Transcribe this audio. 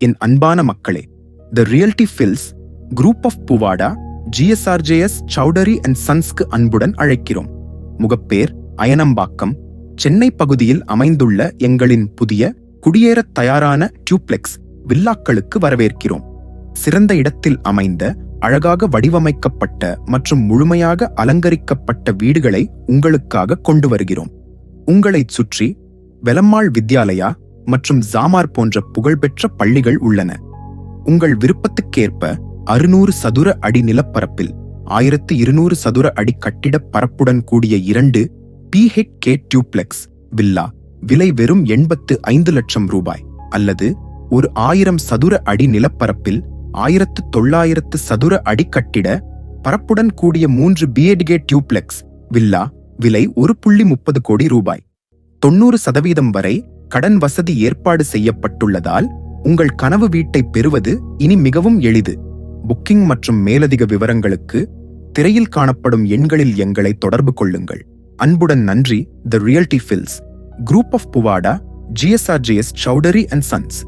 என் அன்பான மக்களே, the Realty Fills Group of Puvada GSRJS Chowdary and சன்ஸ்க்கு அன்புடன் அழைக்கிறோம். முகப்பேர் அயனம்பாக்கம், சென்னை பகுதியில் அமைந்துள்ள எங்களின் புதிய குடியேறத் தயாரான டியூப்ளெக்ஸ் வில்லாக்களுக்கு வரவேற்கிறோம். சிறந்த இடத்தில் அமைந்த, அழகாக வடிவமைக்கப்பட்ட மற்றும் முழுமையாக அலங்கரிக்கப்பட்ட வீடுகளை உங்களுக்காக கொண்டு வருகிறோம். உங்களைச் சுற்றி வெலம்மாள் வித்யாலயா மற்றும் ஜாமார் போன்ற புகழ்பெற்ற பள்ளிகள் உள்ளன. உங்கள் விருப்பத்துக்கேற்ப 600 சதுர அடி நிலப்பரப்பில் 1200 சதுர அடி கட்டிடப் பரப்புடன் கூடிய 2 PHK டியூப்ளெக்ஸ் வில்லா விலை வெறும் 85 லட்சம் ரூபாய், அல்லது ஒரு 1000 சதுர அடி நிலப்பரப்பில் 1900 சதுர அடி கட்டிட பரப்புடன் கூடிய 3 BHK டியூப்ளெக்ஸ் வில்லா விலை 1.30 கோடி ரூபாய். 90% வரை கடன் வசதி ஏற்பாடு செய்யப்பட்டுள்ளதால் உங்கள் கனவு வீட்டை பெறுவது இனி மிகவும் எளிது. புக்கிங் மற்றும் மேலதிக விவரங்களுக்கு திரையில் காணப்படும் எண்களில் எங்களை தொடர்பு கொள்ளுங்கள். அன்புடன் நன்றி. The Realty Fills Group of Puvada GSRJS Chowdary and sons.